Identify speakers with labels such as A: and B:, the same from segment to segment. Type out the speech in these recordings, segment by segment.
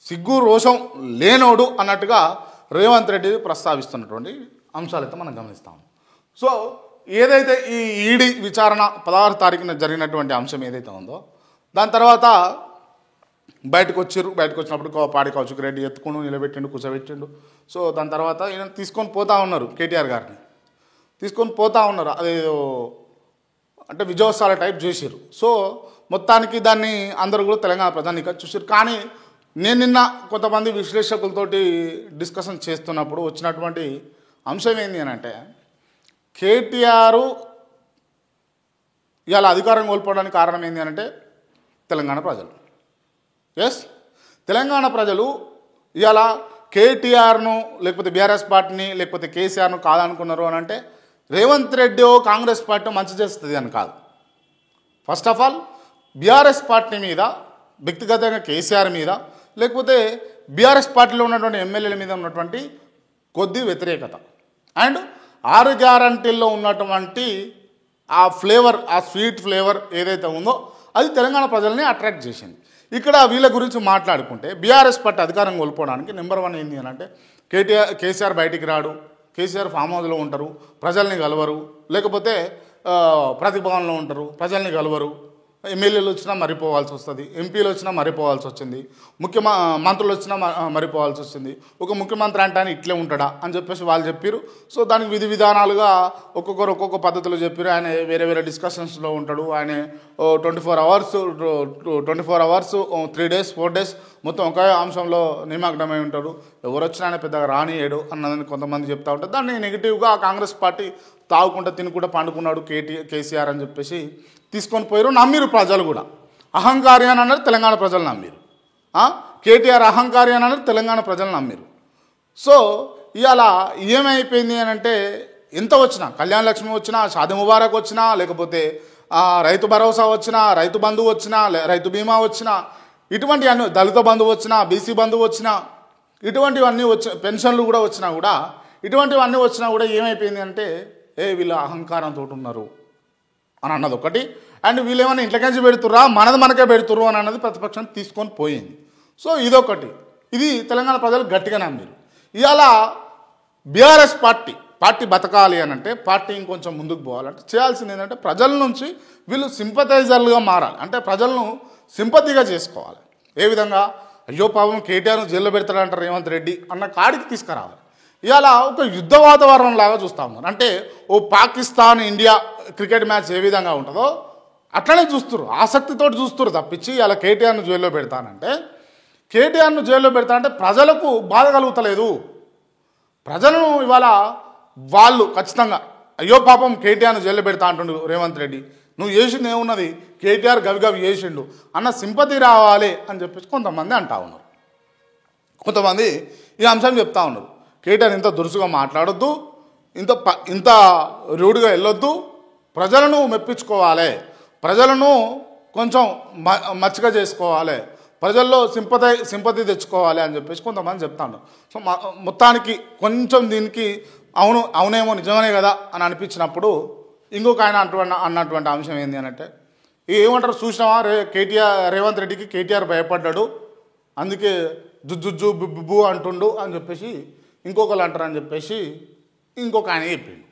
A: సిగ్గు రోషం లేనోడు అన్నట్టుగా రేవంత్ రెడ్డి ప్రస్తావిస్తున్నటువంటి అంశాలు అయితే మనం గమనిస్తాం. సో ఏదైతే ఈ ఈడీ విచారణ 16 తారీఖున జరిగినటువంటి అంశం ఏదైతే ఉందో దాని తర్వాత బయటకు వచ్చినప్పుడు పాడి కౌశిక్ రెడ్డి ఎత్తుకుని నిలబెట్టిండు, కూర్చోబెట్టిండు. సో దాని తర్వాత ఈయన తీసుకొని పోతా ఉన్నారు, కేటీఆర్ గారిని తీసుకొని పోతా ఉన్నారు. అదేదో అంటే విజయోత్సవాల టైప్ చేశారు. సో మొత్తానికి దాన్ని అందరూ కూడా తెలంగాణ ప్రజానికి చూసారు. కానీ నేను నిన్న కొంతమంది విశ్లేషకులతోటి డిస్కషన్ చేస్తున్నప్పుడు వచ్చినటువంటి అంశం ఏంటి అని అంటే, కేటీఆర్ ఇవాళ అధికారం కోల్పోవడానికి కారణం ఏంటి అని అంటే తెలంగాణ ప్రజలు. తెలంగాణ ప్రజలు ఇవాళ కేటీఆర్ను లేకపోతే బీఆర్ఎస్ పార్టీని లేకపోతే కేసీఆర్ను కాదనుకున్నారు అని అంటే రేవంత్ రెడ్డి కాంగ్రెస్ పార్టీ మంచి చేస్తుంది అని కాదు. First of all BRS party మీద, వ్యక్తిగతంగా కేసీఆర్ మీద, లేకపోతే బీఆర్ఎస్ పార్టీలో ఉన్నటువంటి ఎమ్మెల్యేల మీద ఉన్నటువంటి కొద్ది వ్యతిరేకత అండ్ 6 గ్యారంటీల్లో ఉన్నటువంటి ఆ ఫ్లేవర్, ఆ స్వీట్ ఫ్లేవర్ ఏదైతే ఉందో అది తెలంగాణ ప్రజల్ని అట్రాక్ట్ చేసింది. ఇక్కడ వీళ్ళ గురించి మాట్లాడుకుంటే బీఆర్ఎస్ పార్టీ అధికారం కోల్పోవడానికి నెంబర్ 1 ఏంటి అని అంటే కేసీఆర్ బయటికి రాడు, కేసీఆర్ ఫామ్ హౌస్లో ఉంటారు, ప్రజల్ని కలవరు, లేకపోతే ప్రతిభవన్లో ఉంటారు, ప్రజల్ని కలవరు, ఎమ్మెల్యేలు వచ్చినా మరిపోవాల్సి వస్తుంది, ఎంపీలు వచ్చినా మరిపోవాల్సి వచ్చింది, మంత్రులు వచ్చినా మరిపోవాల్సి వచ్చింది. ఒక ముఖ్యమంత్రి అంటే ఆయన ఇట్లే ఉంటాడా అని చెప్పేసి వాళ్ళు చెప్పారు. సో దానికి విధి విధానాలుగా ఒక్కొక్కరు ఒక్కొక్క పద్ధతిలో చెప్పారు. ఆయన వేరే వేరే డిస్కషన్స్లో ఉంటాడు. ఆయన 24 అవర్స్ 3 days 4 days మొత్తం ఒకే అంశంలో నిమగ్నమై ఉంటాడు. ఎవరు వచ్చినా ఆయన పెద్దగా రానియడు అన్నదని కొంతమంది చెప్తా ఉంటారు. దాన్ని నెగిటివ్గా కాంగ్రెస్ పార్టీ తాగుకుంటా తినుకుంటా పండుకున్నాడు కేసీఆర్ అని చెప్పేసి తీసుకొని పోయారు. నమ్మిరు ప్రజలు కూడా. అహంకారి అని అన్నారు, తెలంగాణ ప్రజలు నమ్మిరు. కేటీఆర్ అహంకారి అని అన్నారు, తెలంగాణ ప్రజలు నమ్మిరు. సో ఇవాళ ఏమైపోయింది అని అంటే ఎంత వచ్చినా, కళ్యాణ లక్ష్మి వచ్చినా, షాదీ ముబారక్ వచ్చినా, లేకపోతే రైతు భరోసా వచ్చినా, రైతు బంధు వచ్చినా, రైతు బీమా వచ్చినా, ఇటువంటి అన్ని, దళిత బంధువు వచ్చినా, బీసీ బంధువు వచ్చినా, ఇటువంటివన్నీ పెన్షన్లు కూడా వచ్చినా కూడా, ఇటువంటివన్నీ వచ్చినా కూడా ఏమైపోయింది అంటే వీళ్ళ అహంకారంతో ఉన్నారు అని అన్నది ఒకటి. అండ్ వీళ్ళు ఏమైనా ఇంట్లోకించి పెడుతుర్రా, మనది మనకే పెడుతుర్రు అని అన్నది ప్రతిపక్షం తీసుకొని పోయింది. సో ఇదొకటి. ఇది తెలంగాణ ప్రజలు గట్టిగా నమ్మారు. ఇవాళ బీఆర్ఎస్ పార్టీ బతకాలి అని అంటే, పార్టీ ఇంకొంచెం ముందుకు పోవాలంటే చేయాల్సింది ఏంటంటే ప్రజల నుంచి వీళ్ళు సింపథైజర్లుగా మారాలి. అంటే ప్రజలను సింపతిగా చేసుకోవాలి. ఏ విధంగా, అయ్యో పాపం కేటీఆర్ను జైల్లో పెడతాడంటారు రేవంత్ రెడ్డి అన్న కాడికి తీసుకురావాలి. ఇవాళ ఒక యుద్ధ వాతావరణం లాగా చూస్తూ ఉన్నారు. అంటే ఓ పాకిస్తాన్ ఇండియా క్రికెట్ మ్యాచ్ ఏ విధంగా ఉంటుందో అట్లనే చూస్తున్నారు, ఆసక్తితో చూస్తున్నారు తప్పించి ఇలా కేటీఆర్ను జైల్లో పెడతానంటే, కేటీఆర్ను జైల్లో పెడతానంటే ప్రజలకు బాధ కలుగుతలేదు. ప్రజలను ఇవాళ వాళ్ళు ఖచ్చితంగా అయ్యో పాపం కేటీఆర్ను జైల్లో పెడతా అంటుండు రేవంత్ రెడ్డి, నువ్వు చేసింది ఏమున్నది, కేటీఆర్ గవి చేసిండు అన్న సింపతి రావాలి అని చెప్పేసి కొంతమంది అంటా ఉన్నారు. కొంతమంది ఈ అంశం చెప్తా ఉన్నారు, కేటీఆర్ ఇంత దురుసుగా మాట్లాడొద్దు, ఇంత రూడ్గా వెళ్ళొద్దు, ప్రజలను మెప్పించుకోవాలి, ప్రజలను కొంచెం మచ్చిగా చేసుకోవాలి, ప్రజల్లో సింపతి తెచ్చుకోవాలి అని చెప్పేసి కొంతమంది చెప్తాను. సో మొత్తానికి కొంచెం దీనికి అవునేమో నిజమనే కదా అని అనిపించినప్పుడు ఇంకొక ఆయన అన్నటువంటి అంశం ఏంటి అని అంటే, ఏమంటారు చూసినావా, రేవంత్ రెడ్డికి కేటీఆర్ భయపడ్డాడు, అందుకే జుజ్జు బుబ్బు అంటుండు అని చెప్పేసి ఇంకొకరు అంటారని చెప్పేసి ఇంకొక ఆయన చెప్పిండు.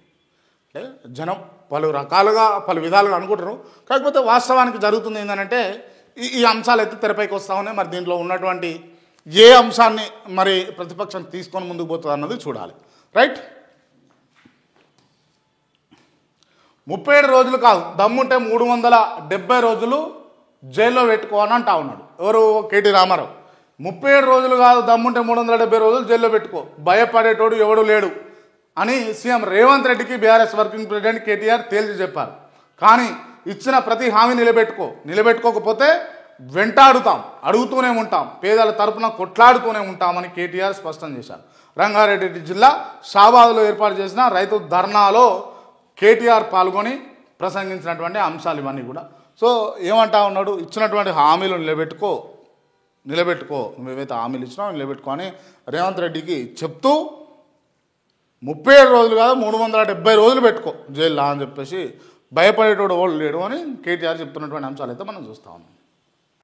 A: అంటే జనం పలు రకాలుగా పలు విధాలుగా అనుకుంటారు. కాకపోతే వాస్తవానికి జరుగుతుంది ఏంటంటే ఈ అంశాలు అయితే తెరపైకి వస్తూ ఉన్నాయి. మరి దీంట్లో ఉన్నటువంటి ఏ అంశాన్ని మరి ప్రతిపక్షం తీసుకొని ముందుకు పోతుంది అన్నది చూడాలి. రైట్, 37 రోజులు కాదు, దమ్ముంటే 370 రోజులు జైల్లో పెట్టుకోవాలని అంటా ఉన్నాడు ఎవరు, కేటీ రామారావు. 37 రోజులు కాదు, దమ్ముంటే 370 రోజులు జైల్లో పెట్టుకో, భయపడేటోడు ఎవడు లేడు అని సీఎం రేవంత్ రెడ్డికి బీఆర్ఎస్ వర్కింగ్ ప్రెసిడెంట్ కేటీఆర్ తేల్చి చెప్పారు. కానీ ఇచ్చిన ప్రతి హామీ నిలబెట్టుకోకపోతే వెంటాడుతాం, అడుగుతూనే ఉంటాం, పేదల తరపున కొట్లాడుతూనే ఉంటామని కేటీఆర్ స్పష్టం చేశారు. రంగారెడ్డి జిల్లా షాబాద్లో ఏర్పాటు చేసిన రైతు ధర్నాలో కేటీఆర్ పాల్గొని ప్రసంగించినటువంటి అంశాలు ఇవన్నీ కూడా. సో ఏమంటా ఉన్నాడు, ఇచ్చినటువంటి హామీలు నిలబెట్టుకో, నువ్వేవైతే హామీలు ఇచ్చినావు నిలబెట్టుకో అని రేవంత్ రెడ్డికి చెప్తూ 37 రోజులు కాదు 370 రోజులు పెట్టుకో జైల్లో అని చెప్పేసి భయపడేటోడు ఓళ్ళు లేడు అని కేటీఆర్ చెప్తున్నటువంటి అంశాలు అయితే మనం చూస్తూ ఉన్నాం.